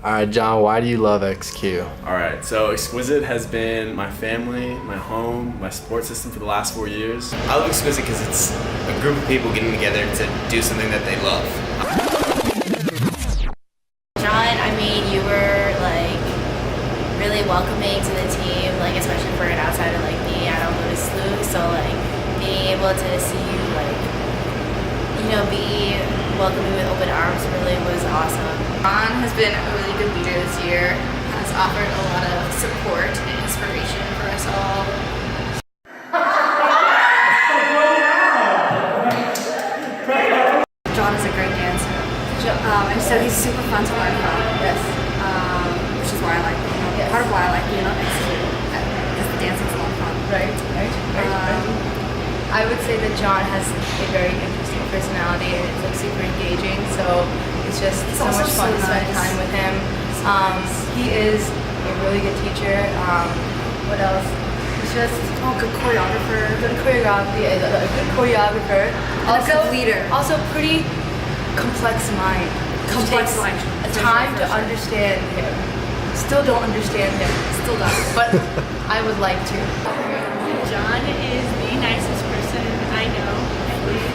All right, John, why do you love XQ? All right, so Exquisite has been my family, my home, my support system for the last 4 years. I love Exquisite because it's a group of people getting together to do something that they love. John, I mean, you were like really welcoming to the team, like especially for an outsider like me. I don't go to SLU, so like being able to see you like, you know, be welcoming with open arms really was awesome. John has been a really good leader this year, has offered a lot of support and inspiration for us all. John is a great dancer, and so he's super fun to learn from. Yes. Which is why I like, part of why I like being on Execute, because the dancing's a lot of fun. Right. I would say that John has a very interesting personality and it's like super engaging, so it's just so much fun to spend time with him. He is a really good teacher. What else? He's just Good choreographer. good choreography, a good choreographer. Also, a good leader. Also pretty complex mind. Complex Takes mind. Time to understand him. Still don't understand him. Still don't. But I would like to. John is the nicest person I know, I think.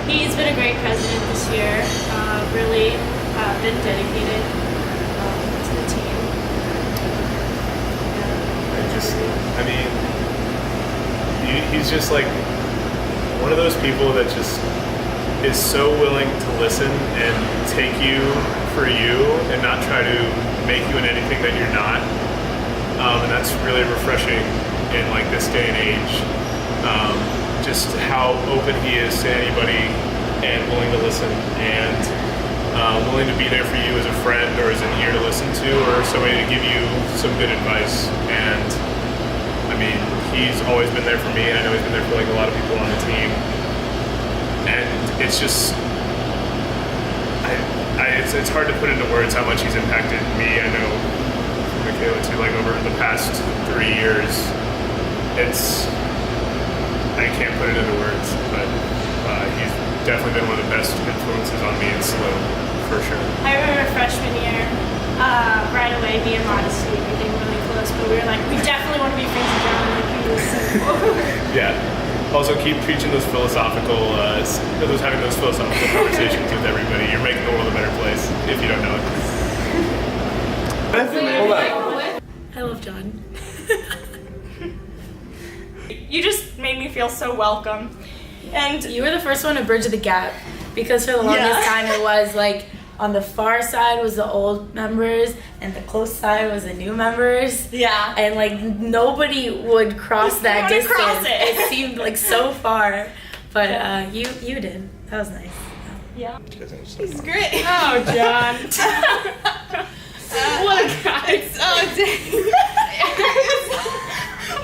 He's been a great president this year, really been dedicated to the team. He's just like one of those people that just is so willing to listen and take you for you and not try to make you in anything that you're not. And that's really refreshing in like this day and age. Just how open he is to anybody and willing to listen and willing to be there for you as a friend or as an ear to listen to or somebody to give you some good advice. And I mean, he's always been there for me, and I know he's been there for like a lot of people on the team. And it's just, it's hard to put into words how much he's impacted me. I know Michaela too, like over the past 3 years. I can't put it into words, but he's definitely been one of the best influences on me in SLU, for sure. I remember freshman year, right away, me and Modesty became really close, but we were like, we definitely want to be friends with John, like he was so cool. Yeah. Also, keep preaching those philosophical, having those philosophical conversations with everybody. You're making the world a better place if you don't know it. Hold on. I love John. You just made me feel so welcome. And You were the first one to bridge the gap because for the longest time it was like on the far side was the old members and the close side was the new members. yeah. And like nobody would cross that wanna distance. cross it. It seemed like so far, but you did. That was nice. Yeah. He's great. Oh, John. What a guy.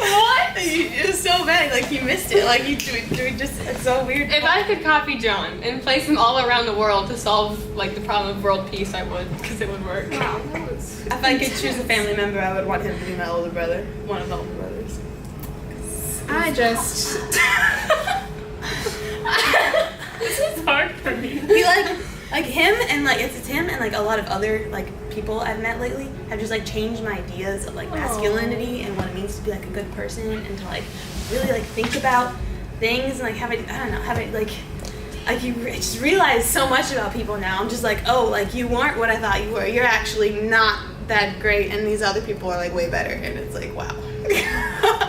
What? It was so bad. Like you missed it. Like you just. It's so weird. If I could copy John and place him all around the world to solve like the problem of world peace, I would, because it would work. If I could choose a family member, I would want him to be my older brother. One of the older brothers. I just. This is hard for me. He like him and like it's him and like a lot of other like people I've met lately have just like changed my ideas of like masculinity and what it means to be like a good person and to like really like think about things and like you just realize so much about people now. I'm just like, oh, like you weren't what I thought you were. You're actually not that great, and these other people are like way better, and it's like, wow.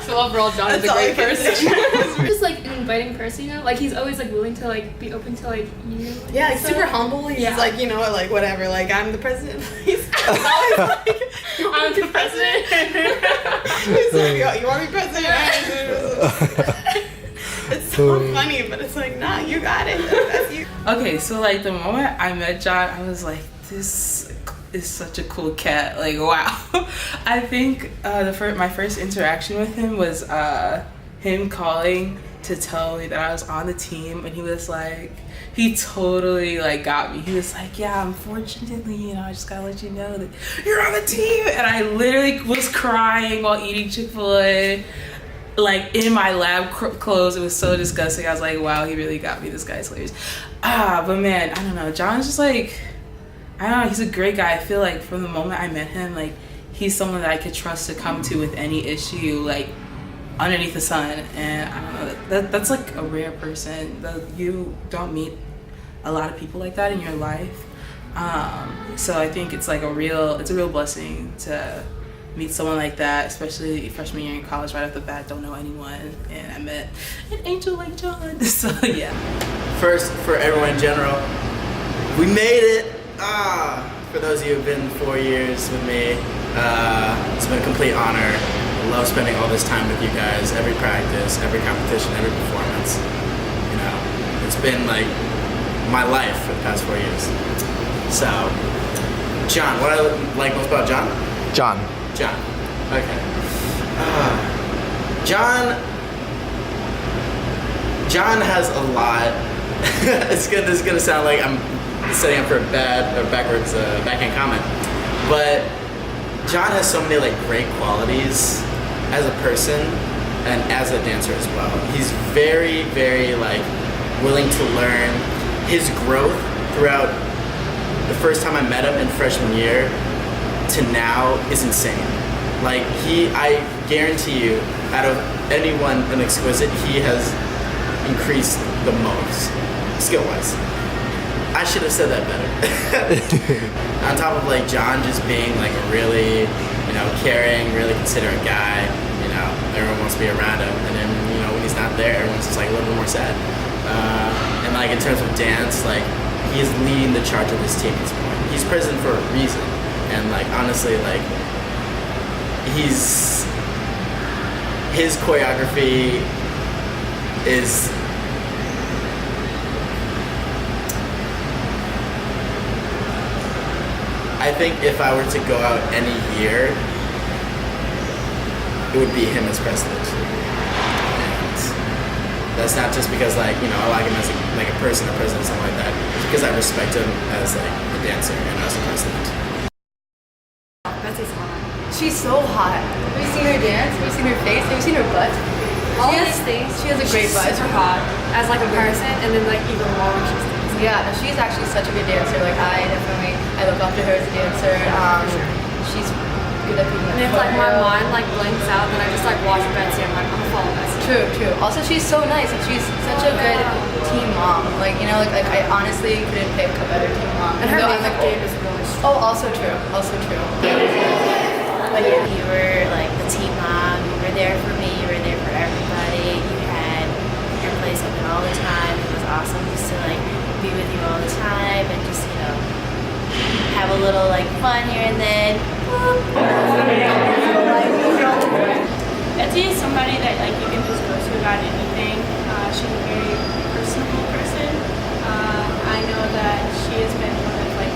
So overall, John is a That's all I great can person. say. Just like an inviting person, you know? Like he's always like willing to like be open to like you. Yeah, he's super humble. He's like, you know, like whatever. Like I'm the president. He's always like, I'm the president. he's like, yo, you want to be president? It's so funny, but it's like, nah, you got it. That's you. Okay, so like the moment I met John, I was like, this is such a cool cat. Like, wow. I think my first interaction with him was him calling to tell me that I was on the team, and he was like, he totally like got me. He was like, yeah, unfortunately, you know, I just gotta let you know that you're on the team. And I literally was crying while eating Chick-fil-A, like in my lab clothes. It was so disgusting. I was like, wow, he really got me. This guy's hilarious. But man, I don't know. John's just like, I don't know, he's a great guy. I feel like from the moment I met him, like he's someone that I could trust to come to with any issue, like underneath the sun. And I don't know, that's like a rare person. You don't meet a lot of people like that in your life. So I think it's like a real blessing to meet someone like that, especially freshman year in college, right off the bat, don't know anyone, and I met an angel like John. So yeah. First, for everyone in general, we made it. For those of you who've been 4 years with me, it's been a complete honor. I love spending all this time with you guys, every practice, every competition, every performance. You know, it's been like my life for the past 4 years. So, John, what I like most about John? John. Okay. John has a lot. This is gonna sound like I'm setting up for a backwards backhand comment, but John has so many like great qualities as a person and as a dancer as well. He's very, very like willing to learn. His growth throughout the first time I met him in freshman year to now is insane. Like I guarantee you, out of anyone an exquisite, he has increased the most skill-wise. I should have said that better. On top of like John just being like a really, caring, really considerate guy, everyone wants to be around him, and then when he's not there, everyone's just like a little bit more sad. And like in terms of dance, like he is leading the charge of this team at this point. He's president for a reason, and like honestly, like his choreography is I think if I were to go out any year, it would be him as president. And that's not just because I like him as a person, a president, something like that. It's because I respect him as like a dancer and as a president. Betsy's hot. She's so hot. Have you seen her dance? Have you seen her face? Have you seen her butt? All these things. She has a great butt. She's super hot as like a person, and then like even more when she's dancing. Yeah, no, she's actually such a good dancer. Like I look up to her as a dancer. She's good at being And if like my mind like blanks out, then I just like watch Betsy. I'm like, I'm gonna follow Betsy. True. Also, she's so nice, and she's such a good team mom. Like I honestly couldn't pick a better team mom. And her makeup game is really strong. Oh, also true. Like you were like the team mom. You were there for me. You were there for everybody. You had your place open all the time. It was awesome just to like be with you all the time and just have a little like fun here and then. Betsy is somebody that like you can just go to about anything. She's a very personable person. I know that she has been one of like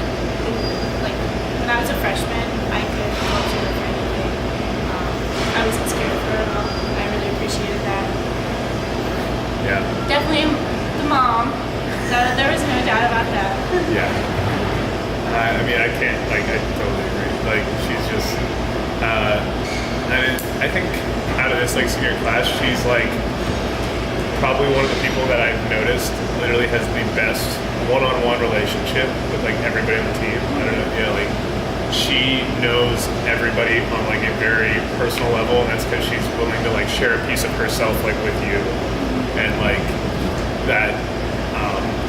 when I was a freshman, I could go to her for anything. I wasn't scared of her at all. I really appreciated that. Yeah. Definitely the mom. There was no doubt about that. Yeah. I mean, I totally agree. Like, she's just, I think out of this, like, senior class, she's, like, probably one of the people that I've noticed literally has the best one-on-one relationship with, like, everybody on the team. I don't know, like, she knows everybody on, like, a very personal level, and that's because she's willing to, like, share a piece of herself, like, with you. And, like,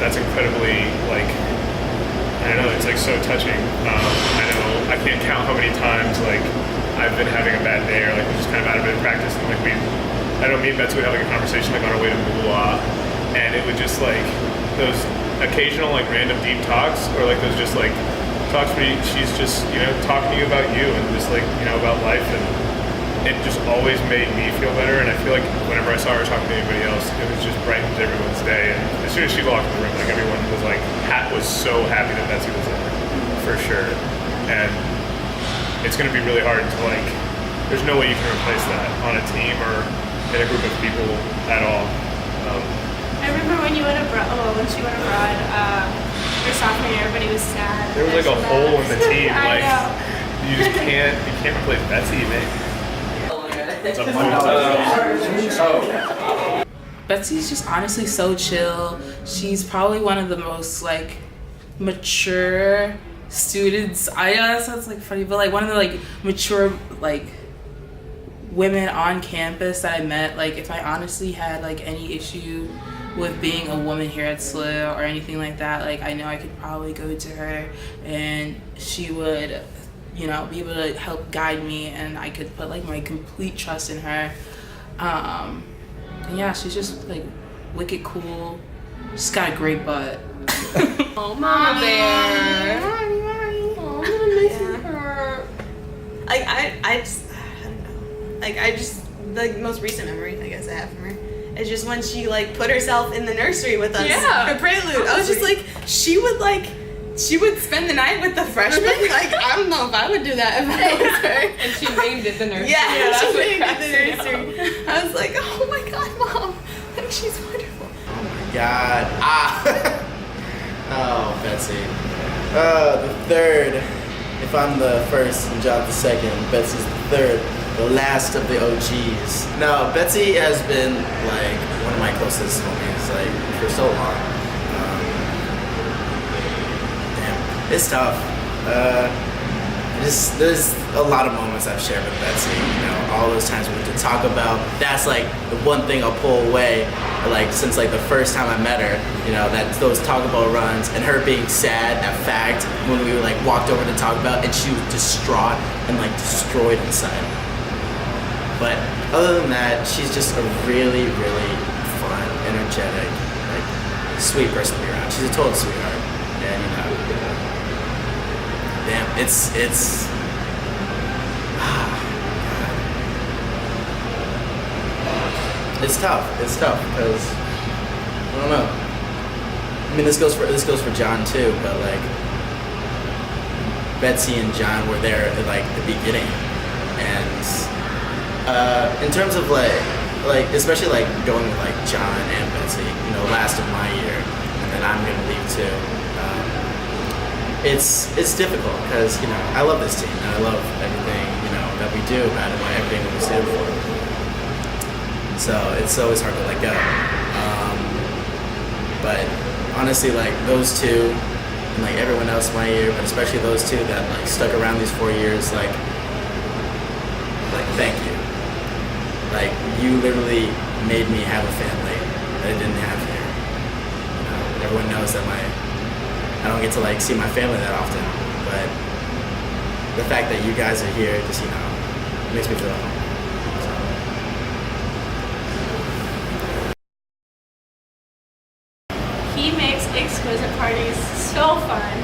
that's incredibly, like, I don't know, it's like so touching. I know I can't count how many times like I've been having a bad day or like just kind of out of it in practice, and like I don't know, me and Betsy would have like a conversation like on our way to Moolah, and it would just like those occasional like random deep talks or like those just like talks where she's just talking to you about you and just like about life, and it just always made me feel better. And I feel like whenever I saw her talking to anybody else, it was just brightened everyone's day. And as soon as she walked in the room, like everyone was like was so happy that Betsy was there, for sure. And it's going to be really hard to like. There's no way you can replace that on a team or in a group of people at all. I remember when you went abroad. When she went abroad, your sophomore year, everybody was sad. There was like a hole in the team. I Like know. you just can't replace Betsy, man. Betsy's just honestly so chill. She's probably one of the most like mature students. I know that sounds like funny, but like one of the like mature like women on campus that I met. Like if I honestly had like any issue with being a woman here at SLU or anything like that, like I know I could probably go to her and she would, you know, be able to help guide me, and I could put like my complete trust in her. And yeah, she's just like wicked cool. She's got a great butt. Oh, Mama Bear. Oh, I'm missing her. Like I don't know. Like I just the most recent memory I guess I have from her is just when she like put herself in the nursery with us for prelude. I was just like she would spend the night with the freshmen. Like I don't know if I would do that if I was her. And she named it the nursery. Yeah, she named it the nursery. I was like, oh my god, Mom, like she's wonderful. Oh my god. Ah. Oh, Betsy. The third. If I'm the first and John the second, Betsy's the third. The last of the OGs. No, Betsy has been like one of my closest homies like for so long. Damn, it's tough. There's a lot of moments I've shared with Betsy. You know, all those times we went to talk about. That's like the one thing I'll pull away. Like since like the first time I met her, you know, that those Taco Bell runs and her being sad at fact when we like walked over to talk about, and she was distraught and like destroyed inside. But other than that, she's just a really, really fun, energetic, like sweet person to be around. She's a total sweetheart, and you know, damn, it's tough. It's tough because I don't know. I mean, this goes for John too, but like Betsy and John were there at like the beginning, and in terms of like especially like going with like John and Betsy, you know, last of my year, and then I'm gonna leave too. It's difficult because, you know, I love this team and I love everything, you know, that we do about it, everything that we stand for. So it's always hard to let go. But honestly, like those two and like everyone else my year, but especially those two that like stuck around these 4 years, like thank you. Like you literally made me have a family that I didn't have here. You know, everyone knows that I don't get to like see my family that often, but the fact that you guys are here just, you know, makes me feel at home. He makes exquisite parties so fun.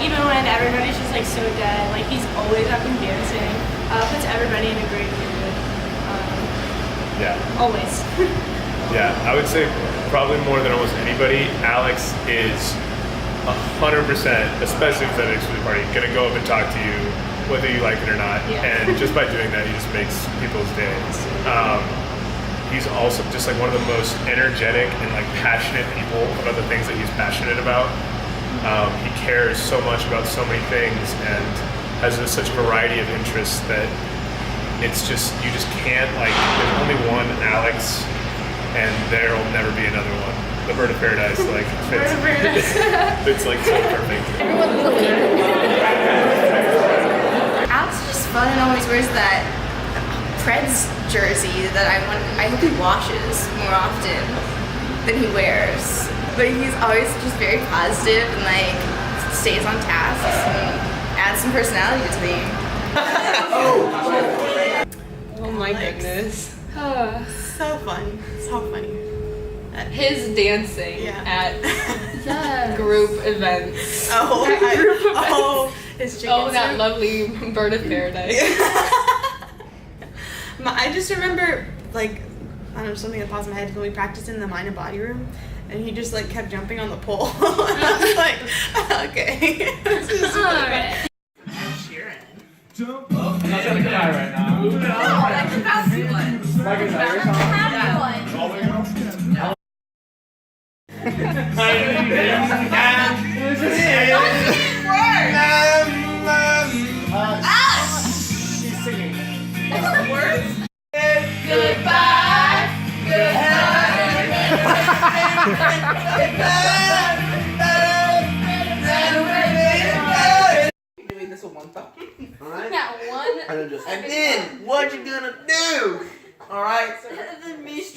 Even when everybody's just like so dead, like he's always up and dancing. Puts everybody in a great mood. Yeah. Always. Yeah, I would say probably more than almost anybody, Alex is 100%, especially with that exclusive party, gonna go up and talk to you, whether you like it or not. Yeah. And just by doing that, he just makes people's days. He's also just like one of the most energetic and like passionate people about the things that he's passionate about. He cares so much about so many things and has such a variety of interests that it's just, you just can't like, there's only one Alex and there'll never be another one. The Bird of Paradise like fits. It's like so perfect. Alex is just fun and always wears that Preds jersey that I hope he washes more often than he wears. But he's always just very positive and like stays on task and adds some personality to the team. Oh my goodness. So fun. So funny. His dancing at group events. His chicken that soup. lovely Bird of Paradise. I just remember, like, I don't know, something that pops in my head when we practiced in the mind and body room, and he just like kept jumping on the pole. And I was like, okay. This is really fun. I'm not gonna cry right now. No, that's a bouncy one. Like a Irish song? She's singing. That's the words. Goodbye. Goodbye. right? That one. And then what you gonna do? All right.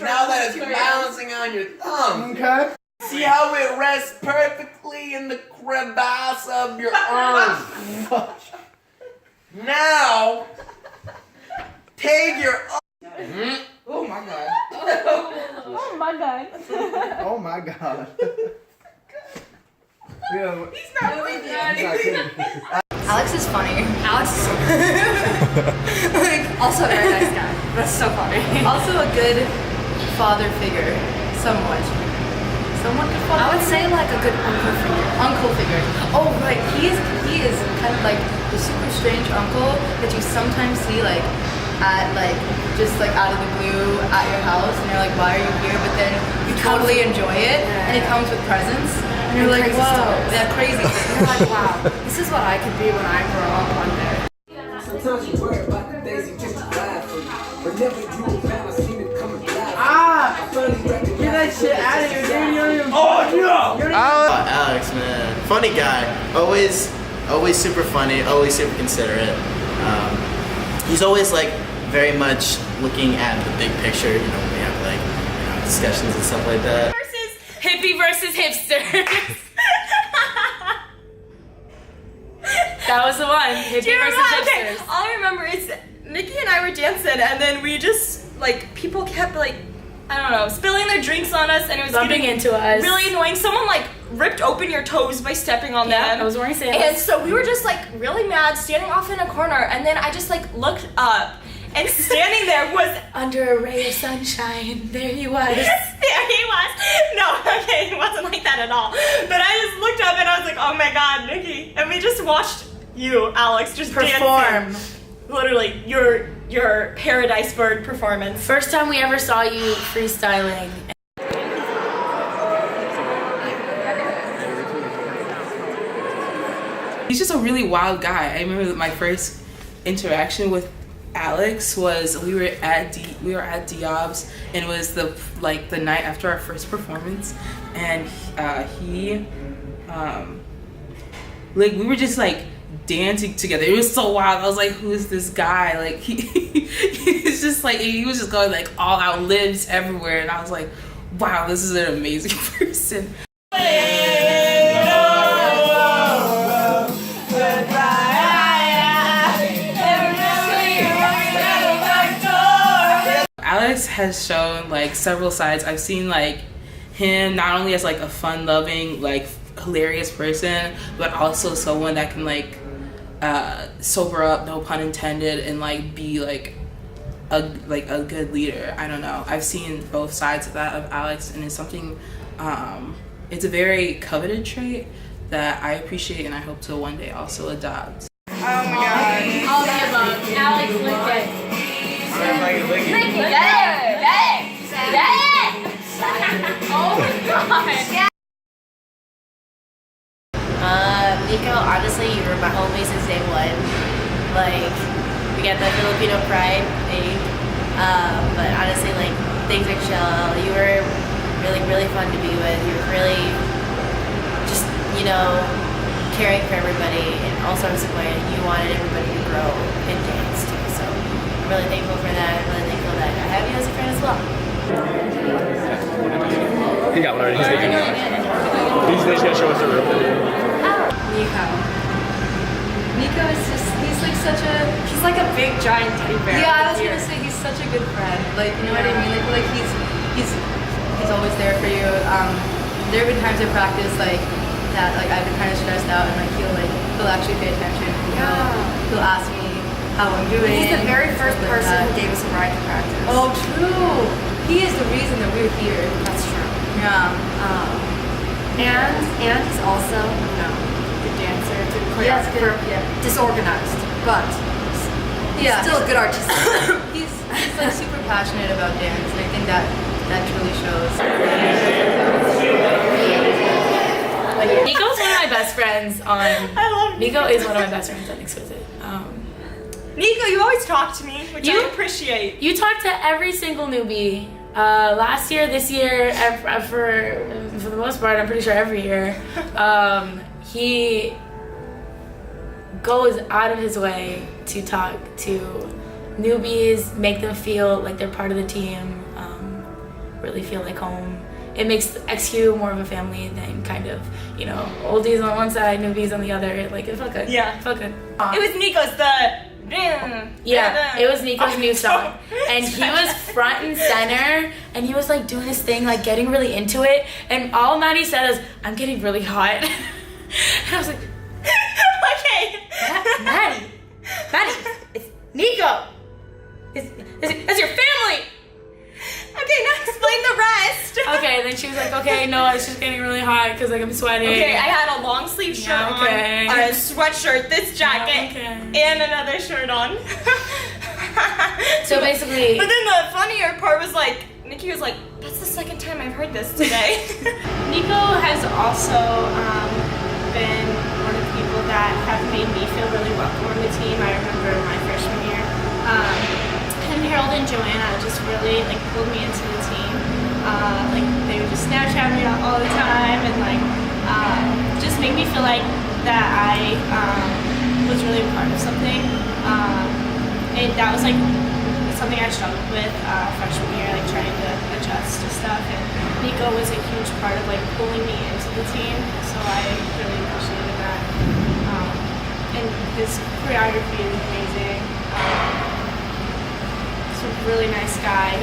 Now that it's balancing on your thumb. Okay. See how it rests perfectly in the crevice of your arm. Now, take your. Oh my god. Oh my god. Oh my god. Yeah. He's not Alex is funny. Alex is so like, also a very nice guy. That's so funny. Also a good father figure, somewhat. Somewhat good father. I would say like a good uncle figure. Uncle figure. Oh right, he is kind of like the super strange uncle that you sometimes see like at like just like out of the blue at your house, and you're like, why are you here? But then you totally enjoy it, and he comes with presents. And you're like, whoa, that crazy. You're like, wow, this is what I could be when I grow up one day. Sometimes you worry about the things you just glad for you. But never you have ever seen it coming alive. Get that shit out of here, dude. Alex, man, funny guy. Always super funny. Always super considerate. He's always like very much looking at the big picture. You know, when we have like discussions and stuff like that. Hippie versus hipster. That was the one. Hippie versus hipsters. Okay. All I remember is Nikki and I were dancing, and then we just like people kept like I don't know spilling their drinks on us, and it was Bumping into us. really annoying. Someone like ripped open your toes by stepping on them. I was wearing sandals. And so we were just like really mad, standing off in a corner, and then I just like looked up. And standing there was under a ray of sunshine. There he was. There he was. No, okay, it wasn't like that at all. But I just looked up and I was like, oh my god, Nikki. And we just watched you, Alex, just Perform. dancing. Literally, your Paradise Bird performance. First time we ever saw you freestyling. He's just a really wild guy. I remember my first interaction with Alex was we were at Diob's, and it was the night after our first performance, and he like we were just like dancing together. It was so wild. I was like, who is this guy? Like he was just like he was just going like all out lives everywhere, and I was like, wow, this is an amazing person. Alex has shown like several sides. I've seen like him not only as like a fun-loving, like hilarious person, but also someone that can like sober up, no pun intended, and like be like a good leader. I don't know. I've seen both sides of that of Alex, and it's something. It's a very coveted trait that I appreciate, and I hope to one day also adopt. Oh my god. All the above. Alex licked it. Lick it. Get it. Oh my god. Nico, honestly, you were my homie since day one. Like, we got the Filipino pride thing. But honestly, like, things are chill. You were really, really fun to be with. You were really just, you know, caring for everybody in all sorts of ways. You wanted everybody to grow and dance too. So I'm really thankful for that. I'm really thankful that I have you as a friend as well. He got one already. He's taking it. He's gonna show us the room. Nico is just, He's like a big giant teddy bear. yeah, I was gonna say he's such a good friend. Like, you know what I mean? Like he's always there for you. There have been times I practice like that, like I've been kind of stressed out, and like he'll actually pay attention. He'll ask me how I'm doing. He's the very first person who gave us a ride to practice. Oh, true. He is the reason that we're here. That's true. Yeah. And he's also, you know, the dancer, the choreographer, disorganized, but Yeah. still a good artist. He's like super passionate about dance, and I think that truly shows. Nico's one of my best friends on. I love Nico is one of my best friends on Exquisite. Nico, you always talk to me, which You- I appreciate. You talk to every single newbie. Last year, this year, for the most part, I'm pretty sure every year. He goes out of his way to talk to newbies, make them feel like they're part of the team, really feel like home. It makes XQ more of a family than kind of, you know, oldies on one side, newbies on the other. Like, it felt good. Yeah. It felt good. It was Nico's Yeah, it was Nico's new song. And he was front and center, and he was like doing his thing, like getting really into it. And all Maddie said is, "I'm getting really hot." And I was like, okay. Maddie, it's Nico. It's your family. Okay, now explain the rest. Okay, then she was like, okay, no, it's just getting really hot because like I'm sweating. Okay, I had a long sleeve shirt on, a sweatshirt, this jacket, and another shirt on. So basically. But then the funnier part was like, Nikki was like, that's the second time I've heard this today. Nico has also been one of the people that have made me feel really welcome on the team. I remember my freshman year. And Harold and Joanna just really like pulled me into the team. Like they would just Snapchat me all the time and like just make me feel like that I was really a part of something. And that was like something I struggled with freshman year, like trying to adjust to stuff. And Nico was a huge part of like pulling me into the team, so I really appreciated that. And his choreography is amazing. He's a really nice guy.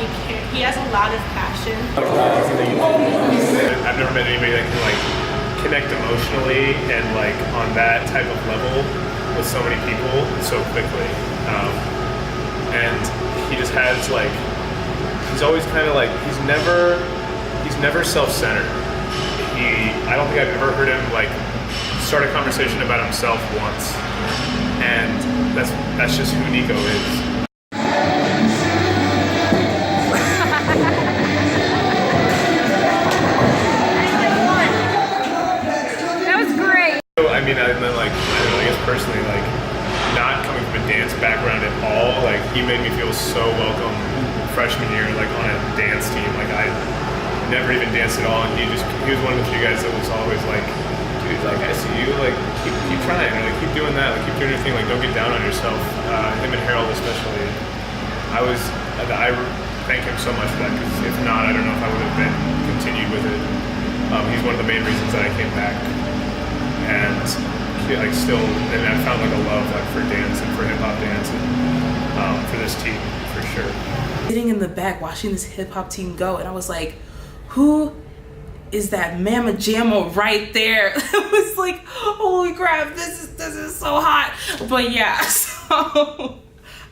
He has a lot of passion. I've never met anybody that can like connect emotionally and like on that type of level with so many people so quickly. And he just has like, he's always kind of like, he's never self-centered. I don't think I've ever heard him like start a conversation about himself once. And that's just who Nico is. I mean, and then like, I guess personally, like, not coming from a dance background at all, like, he made me feel so welcome freshman year, like, on a dance team. Like, I never even danced at all, and he was one of the few guys that was always like, dude, like, I see you, like, keep trying, or like, keep doing that, like, keep doing your thing, like, don't get down on yourself. Him and Harold especially. I thank him so much for that, because if not, I don't know if I would have continued with it. He's one of the main reasons that I came back. And like still, and I found like a love like for dance and for hip hop dance and for this team for sure. Sitting in the back watching this hip hop team go, and I was like, who is that Mama Jamma right there? It was like, holy crap, this is so hot. But yeah, so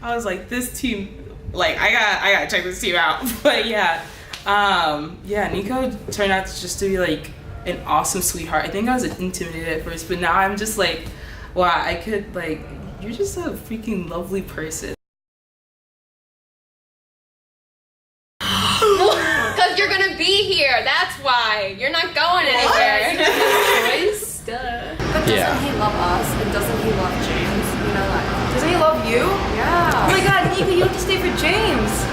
I was like, this team, like I gotta check this team out. But yeah, Nico turned out just to be like an awesome sweetheart. I think I was intimidated at first, but now I'm just like, wow, I could like, you're just a freaking lovely person. Because you're gonna be here, that's why. You're not going anywhere. Choice? Duh. But doesn't he love us? And doesn't he love James? You know that. Doesn't he love you? Yeah. Oh my god, Nico, you have to stay for James.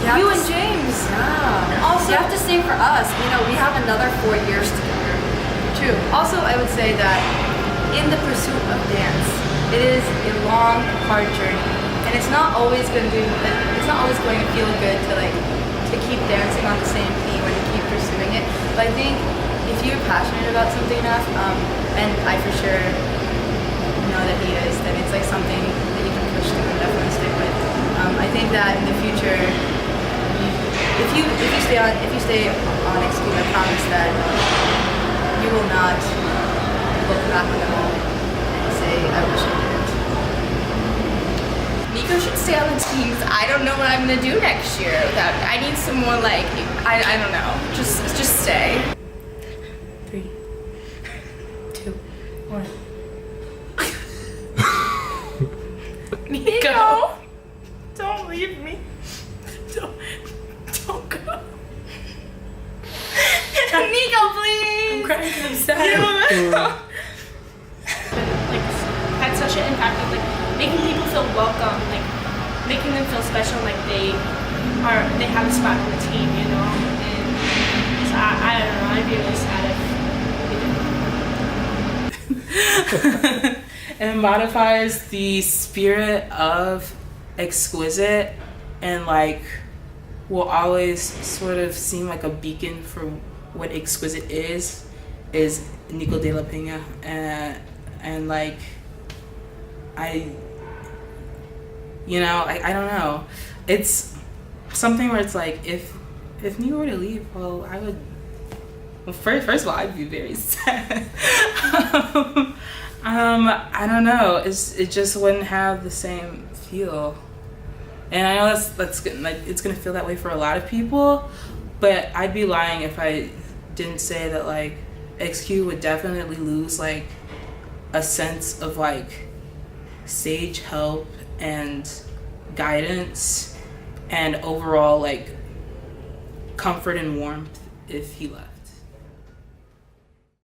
You and James. Yeah. And also, you have to stay for us. You know, we have another 4 years together. True. Also, I would say that in the pursuit of dance, it is a long, hard journey, and it's not always going to feel good to keep dancing on the same theme or to keep pursuing it. But I think if you're passionate about something enough, and I for sure know that he is, then it's like something that you can push through and definitely stick with. I think that in the future, if you stay on XQ, I promise that you will not look back on the moment and say, I wish I didn't. Nico should stay on the team because I don't know what I'm gonna do next year. I need some more like, I don't know. Just stay. 3, 2, 1. Nico, don't leave me. Don't go. Nico, please. I'm crying because I'm sad. Like had such an impact of like making people feel welcome, like making them feel special, like they have a spot on the team, you know. And so I don't know, I'd be really sad if we didn't. embodies the spirit of Exquisite, and like will always sort of seem like a beacon for what Exquisite is Nico de la Pena. And like I don't know, it's something where it's like if Nico were to leave, well, I would, well, first of all, I'd be very sad. I don't know, it just wouldn't have the same feel. And I know that's good, like it's gonna feel that way for a lot of people, but I'd be lying if I didn't say that like XQ would definitely lose like a sense of like sage help and guidance and overall like comfort and warmth if he left.